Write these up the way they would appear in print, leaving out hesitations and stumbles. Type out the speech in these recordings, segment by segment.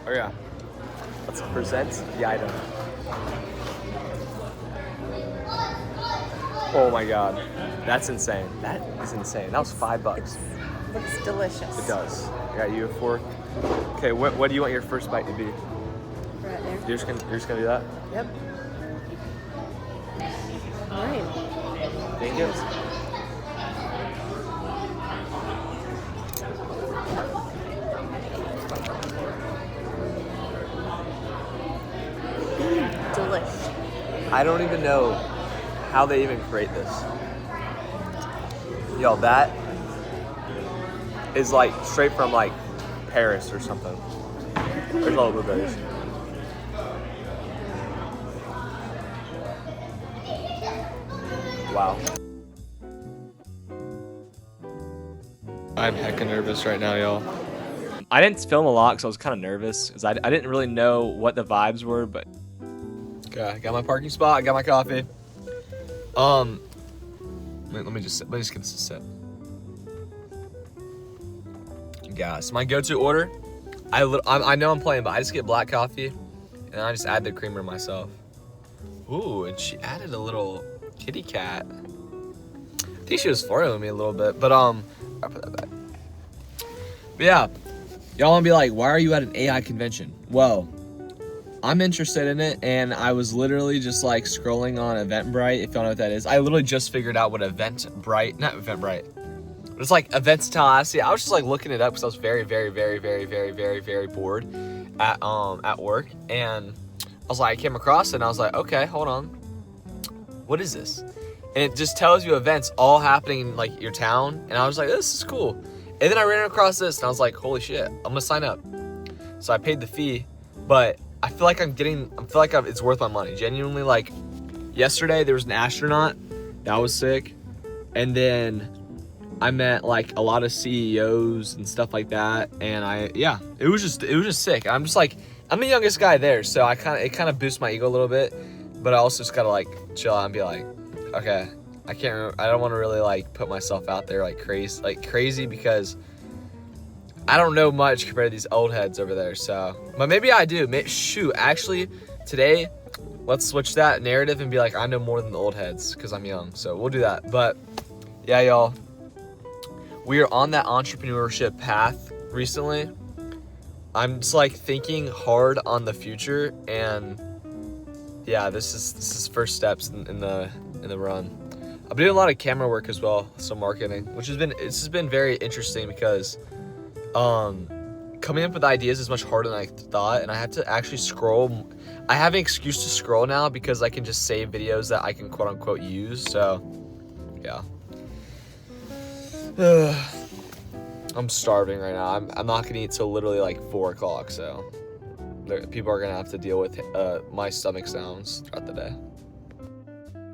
Oh yeah. Let's present the item. Oh my god. That's insane. That is insane. That was $5. Looks delicious. It does. I got you a fork. Okay, what do you want your first bite to be? Right there. You're just gonna do that? Yep. All right. Thank you. Delish. I don't even know how they even create this. Yo, that is like straight from like Paris or something. There's all the blueberries. Wow. I'm hecka nervous right now, y'all. I didn't film a lot because I was kind of nervous because I didn't really know what the vibes were, but. Okay, I got my parking spot, I got my coffee. Let me just get this a sip. Guys, my go-to order, I know I'm playing, but I just get black coffee and I just add the creamer myself. Ooh, and she added a little kitty cat. I think she was flirting with me a little bit, but I'll put that back. But yeah, y'all wanna be like, why are you at an AI convention? Well, I'm interested in it, and I was literally just like scrolling on Eventbrite, if y'all know what that is. I literally just figured out what not Eventbrite. It's like Eventbrite. I was just like looking it up because I was very, very, very, very, very, very, very bored at work, and I was like, I came across it, and I was like, okay, hold on, what is this? And it just tells you events all happening in like your town, and I was like, this is cool. And then I ran across this, and I was like, holy shit, I'm gonna sign up. So I paid the fee, but I feel like it's worth my money. Genuinely, like yesterday there was an astronaut that was sick, and then I met like a lot of CEOs and stuff like that, and it was just sick. I'm just like, I'm the youngest guy there, so it kind of boosts my ego a little bit, but I also just gotta like chill out and be like, okay, I don't want to really like put myself out there like crazy because I don't know much compared to these old heads over there. So, but maybe I do. Shoot, actually, today, let's switch that narrative and be like, I know more than the old heads because I'm young. So we'll do that. But yeah, y'all, we are on that entrepreneurship path recently. I'm just like thinking hard on the future, and yeah, this is first steps in the run. I've been doing a lot of camera work as well, some marketing, which has been very interesting because coming up with ideas is much harder than I thought, and I have to actually scroll. I have an excuse to scroll now because I can just save videos that I can quote unquote use. So yeah. I'm starving right now. I'm not gonna eat till literally like 4 o'clock, so people are gonna have to deal with my stomach sounds throughout the day.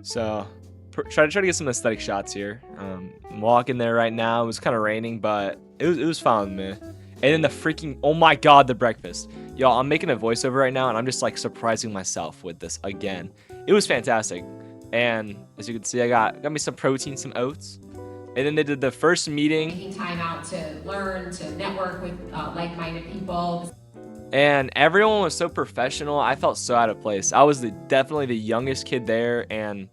So try to get some aesthetic shots here. I'm walking there right now. It was kind of raining, but it was fun, man. And then the freaking, oh my god, the breakfast. Y'all, I'm making a voiceover right now, and I'm just like surprising myself with this again. It was fantastic. And as you can see, I got me some protein, some oats. And then they did the first meeting. Taking time out to learn, to network with like-minded people. And everyone was so professional. I felt so out of place. I was definitely the youngest kid there, and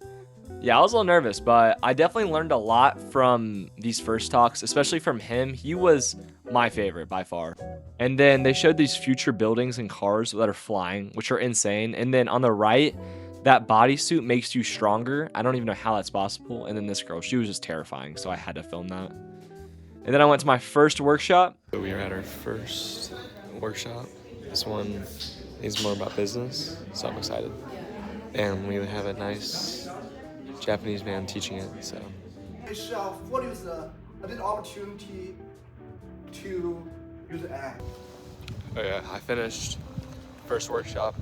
yeah, I was a little nervous, but I definitely learned a lot from these first talks, especially from him. He was my favorite by far. And then they showed these future buildings and cars that are flying, which are insane. And then on the right, that bodysuit makes you stronger. I don't even know how that's possible. And then this girl, she was just terrifying, so I had to film that. And then I went to my first workshop. So we are at our first workshop. This one is more about business, so I'm excited. And we have a nice Japanese man teaching it, so. What is a good opportunity to use the app? Oh yeah, I finished first workshop.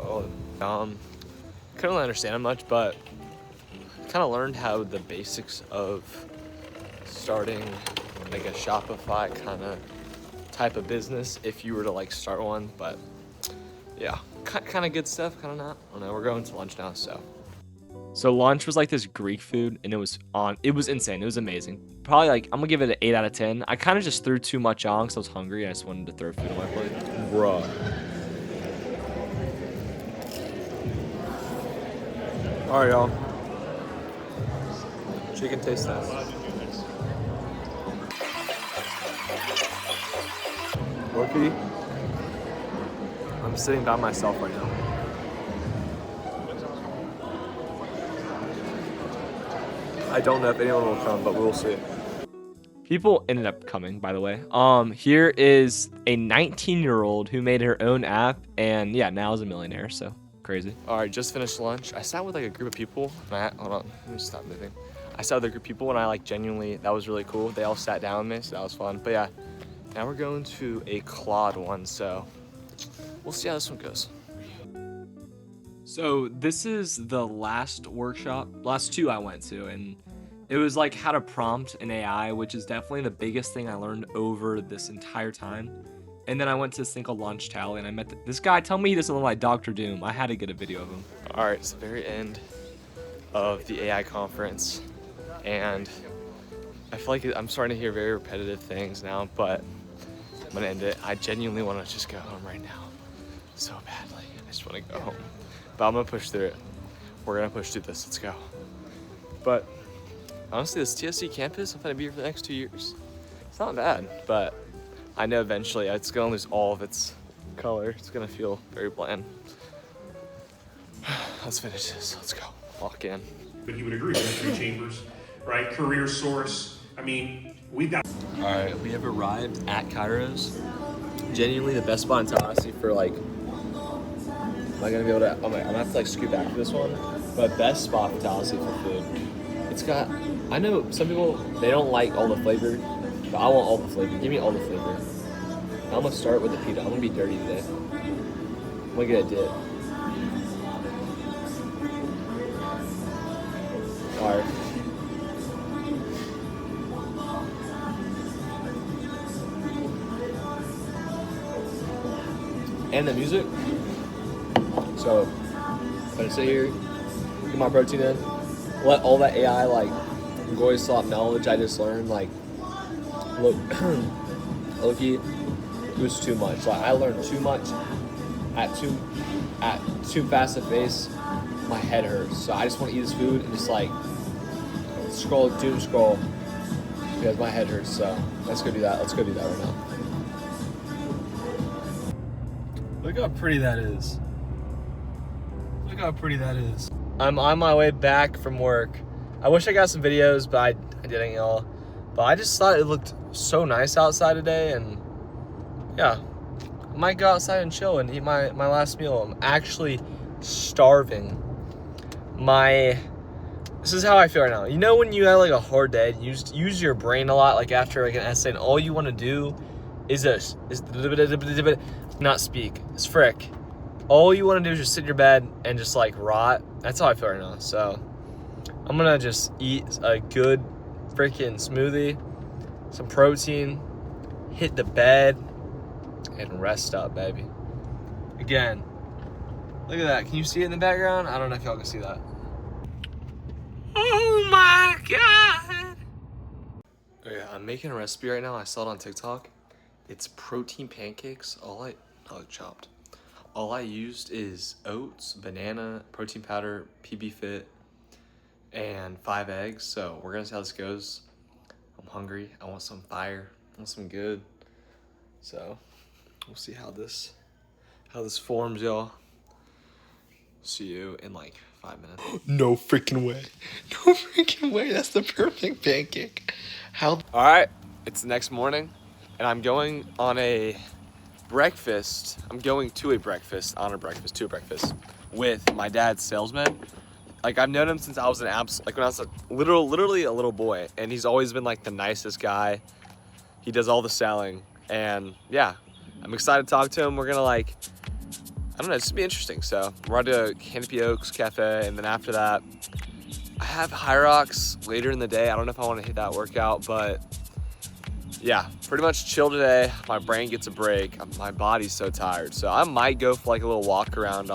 Couldn't really understand it much, but kind of learned how the basics of starting like a Shopify kind of type of business if you were to like start one. But yeah, kind of good stuff, kind of not. I don't know. We're going to lunch now, so lunch was like this Greek food, and it was insane. It was amazing. Probably like, I'm gonna give it an 8 out of 10. I kind of just threw too much on because I was hungry. I just wanted to throw food on my plate. Bruh. All right, y'all. Chicken taste test. Loki, I'm sitting by myself right now. I don't know if anyone will come, but we'll see. People ended up coming, by the way. Here is a 19-year-old who made her own app, and yeah, now is a millionaire, so crazy. All right, just finished lunch. I sat with like a group of people. Hold on, let me stop moving. I sat with a group of people, and I like genuinely, that was really cool. They all sat down with me, so that was fun. But yeah, now we're going to a Claude one, so we'll see how this one goes. So this is the last two I went to, and it was like how to prompt an AI, which is definitely the biggest thing I learned over this entire time. And then I went to this thing called Launch Tally, and I met this guy. Tell me he doesn't look like Dr. Doom. I had to get a video of him. All right, it's the very end of the AI conference, and I feel like I'm starting to hear very repetitive things now, but I'm gonna end it. I genuinely want to just go home right now, so badly. I just want to go home, but I'm gonna push through it. We're gonna push through this. Let's go. But honestly, this TSC campus, I'm gonna be here for the next 2 years. It's not bad, but I know eventually it's gonna lose all of its color. It's gonna feel very bland. Let's finish this. Let's go. Walk in. But he would agree with 3 chambers, right? Career source. I mean, we've got. All right, we have arrived at Kairos. Genuinely the best spot in Tallahassee for like. Am I gonna be able to? I'm gonna have to like scoot back for this one. But best spot for Tallahassee for food. It's got. I know some people they don't like all the flavor, but I want all the flavor. Give me all the flavor. I'm gonna start with the pita. I'm gonna be dirty today. I'm gonna get a dip. All right. And the music. So I'm gonna sit here, get my protein in, let all that AI like goy slop knowledge I just learned like look Loki, it was too much. Like I learned too much at too fast a pace. My head hurts. So I just want to eat this food and just like doom scroll because my head hurts. So let's go do that. Let's go do that right now. Look how pretty that is. Look how pretty that is. I'm on my way back from work. I wish I got some videos, but I didn't, y'all. But I just thought it looked so nice outside today, and yeah. I might go outside and chill and eat my last meal. I'm actually starving. This is how I feel right now. You know when you have like a hard day, use your brain a lot, like after like an essay, and all you want to do is not speak. It's frick. All you want to do is just sit in your bed and just like rot. That's how I feel right now. So I'm gonna just eat a good freaking smoothie, some protein, hit the bed, and rest up, baby. Again, look at that. Can you see it in the background? I don't know if y'all can see that. Oh my God. Oh yeah, I'm making a recipe right now. I saw it on TikTok. It's protein pancakes. Chopped. All I used is oats, banana, protein powder, PB Fit, and 5 eggs. So we're gonna see how this goes. I'm hungry. I want some fire. I want some good. So we'll see how this forms, y'all. See you in like 5 minutes. No freaking way. No freaking way. That's the perfect pancake. All right, it's the next morning, and I'm going on a breakfast. I'm going to a breakfast with my dad's salesman. Like I've known him since I was when I was literally a little boy, and he's always been like the nicest guy. He does all the selling, and yeah, I'm excited to talk to him. We're gonna I don't know, it's gonna be interesting. So we're going to Canopy Oaks Cafe, and then after that, I have High Rocks later in the day. I don't know if I want to hit that workout, but yeah, pretty much chill today. My brain gets a break. My body's so tired. So I might go for like a little walk around the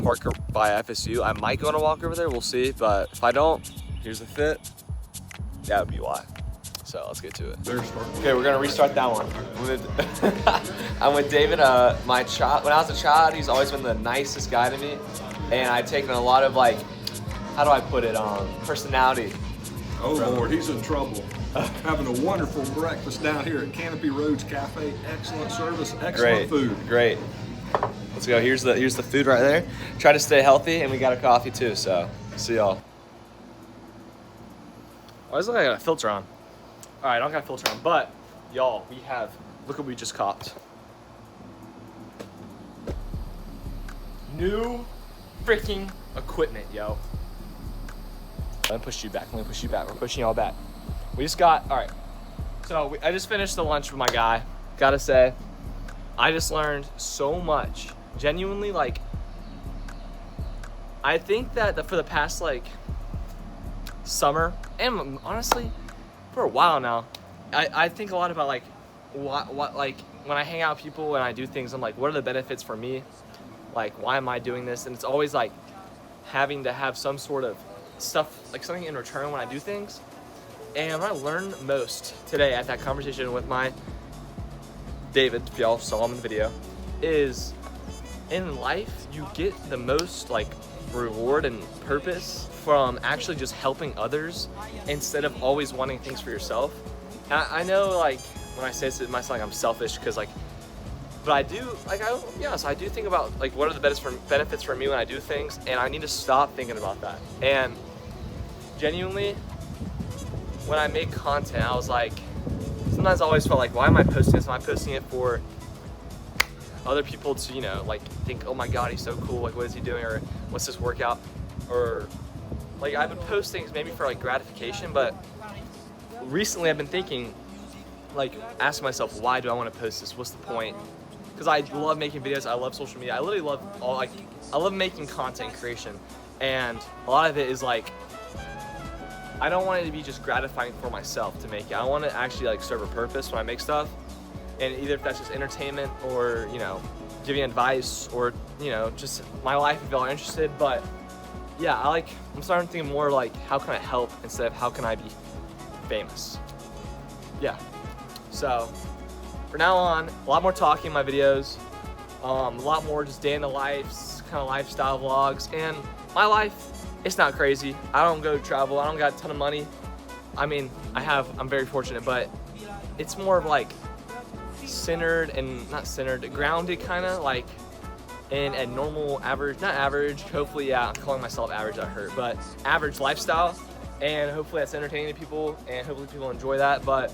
park by FSU. I might go on a walk over there. We'll see. But if I don't, here's the fit. That would be why. So let's get to it. Okay, we're gonna restart that one. I'm with David. When I was a child, he's always been the nicest guy to me. and I've taken a lot of like, how do I put it, personality. Oh Lord, he's in trouble. Having a wonderful breakfast down here at Canopy Roads Cafe. Excellent service, excellent food. Great. Let's go. Here's the food right there. Try to stay healthy, and we got a coffee too. So see y'all. Why does it look like I got a filter on? All right, I don't got a filter on, but y'all, look what we just copped. New freaking equipment, yo. Let me push you back. We're pushing y'all back. We just got, all right. So I just finished the lunch with my guy. Gotta say, I just learned so much. Genuinely, like, I think that for the past, like, summer, and honestly, for a while now, I think a lot about, like, what like, when I hang out with people and I do things, I'm like, what are the benefits for me? Like, why am I doing this? And it's always, like, having to have some sort of stuff, like something in return when I do things. And what I learned most today at that conversation with my David, if y'all saw him in the video, is in life you get the most like reward and purpose from actually just helping others instead of always wanting things for yourself. And I know, like, when I say this, it might sound like I'm selfish because, like, but I do, like, I do think about, like, what are the benefits for me when I do things, and I need to stop thinking about that. And genuinely, when I make content, I was like, sometimes I always felt like, why am I posting this? Am I posting it for other people to, you know, like, think, oh my God, he's so cool, like, what is he doing, or what's this workout? Or, like, I would post things maybe for, like, gratification, but recently I've been thinking, like, asking myself, why do I want to post this? What's the point? Because I love making videos, I love social media, I literally love I love making content creation, and a lot of it is, like, I don't want it to be just gratifying for myself to make it. I want to actually, like, serve a purpose when I make stuff, and either if that's just entertainment or, you know, giving advice or, you know, just my life if y'all are interested. But yeah, I'm starting to think more like, how can I help instead of how can I be famous? Yeah. So for now on, a lot more talking in my videos, a lot more just day in the life, kind of lifestyle vlogs, and my life, it's not crazy. I don't go travel, I don't got a ton of money. I mean, I'm very fortunate, but it's more of like centered and not centered, grounded kind of, like in a normal average, not average, hopefully, yeah, I'm calling myself average, that hurt, but average lifestyle, and hopefully that's entertaining to people, and hopefully people enjoy that. But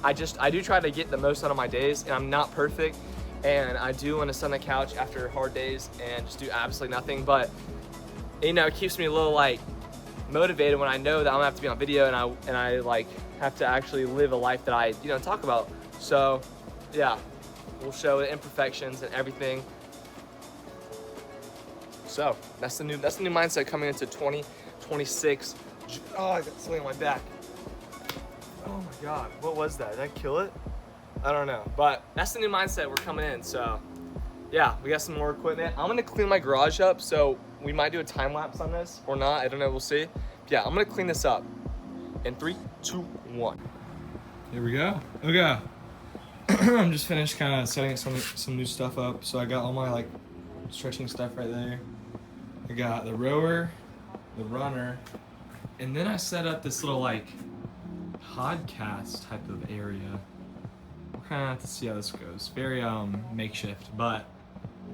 I do try to get the most out of my days, and I'm not perfect, and I do want to sit on the couch after hard days and just do absolutely nothing, but you know, it keeps me a little, like, motivated when I know that I'm gonna have to be on video and I like have to actually live a life that I, you know, talk about. So yeah, we'll show the imperfections and everything. So that's the new mindset coming into 2026. Oh, I got something on my back. Oh my God, what was that? Did I kill it? I don't know, but that's the new mindset we're coming in. So yeah, we got some more equipment. I'm gonna clean my garage up, so we might do a time lapse on this or not. I don't know, we'll see. But yeah, I'm gonna clean this up in 3, 2, 1. Here we go. Okay. I'm just finished kind of setting some new stuff up. So I got all my, like, stretching stuff right there. I got the rower, the runner, and then I set up this little, like, podcast type of area. We'll kind of have to see how this goes. Very makeshift, but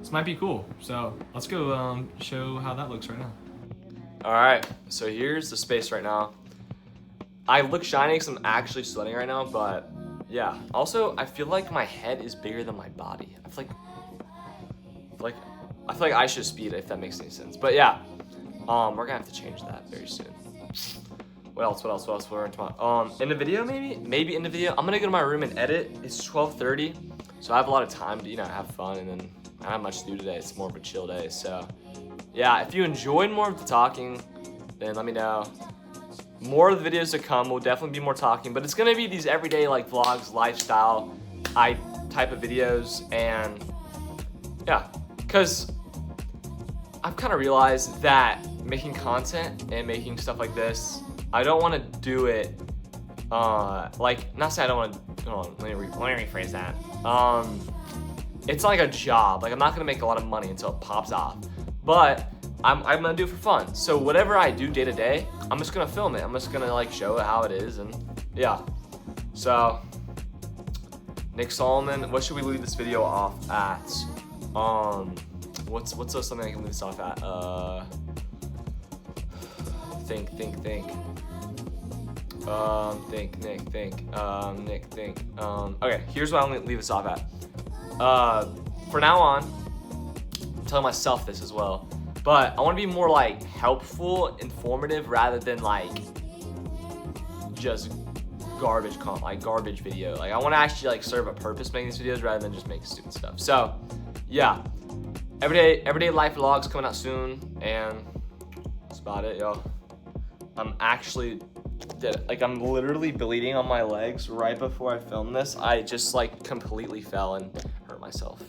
this might be cool. So let's go show how that looks right now. All right, so here's the space right now. I look shiny because I'm actually sweating right now, but yeah. Also, I feel like my head is bigger than my body. I feel like I should speed it, if that makes any sense. But yeah, we're gonna have to change that very soon. What else? We're in the video, maybe in the video. I'm gonna go to my room and edit. It's 12:30, so I have a lot of time to, you know, have fun, and then I don't have much to do today. It's more of a chill day. So yeah, if you enjoyed more of the talking, then let me know. More of the videos to come will definitely be more talking, but it's gonna be these everyday, like, vlogs, lifestyle type of videos. And yeah, because I've kind of realized that making content and making stuff like this, I don't want to do it like, not say I don't want to, let me rephrase that. It's not like a job. Like, I'm not gonna make a lot of money until it pops off, but I'm gonna do it for fun. So whatever I do day to day, I'm just gonna film it. I'm just gonna like show it how it is, and yeah. So Nick Solomon, what should we leave this video off at? What's something I can leave this off at? Think. Think, Nick, think. Okay, here's what I'm gonna leave this off at. For now on, I'm telling myself this as well, but I wanna be more like helpful, informative, rather than like just garbage video. Like I wanna actually like serve a purpose making these videos rather than just make stupid stuff. So yeah, everyday life vlogs coming out soon, and that's about it, yo. I'm actually I'm literally bleeding on my legs right before I filmed this. I just like completely fell and hurt myself.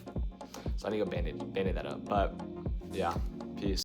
So I need to go band-aid that up. But yeah, peace.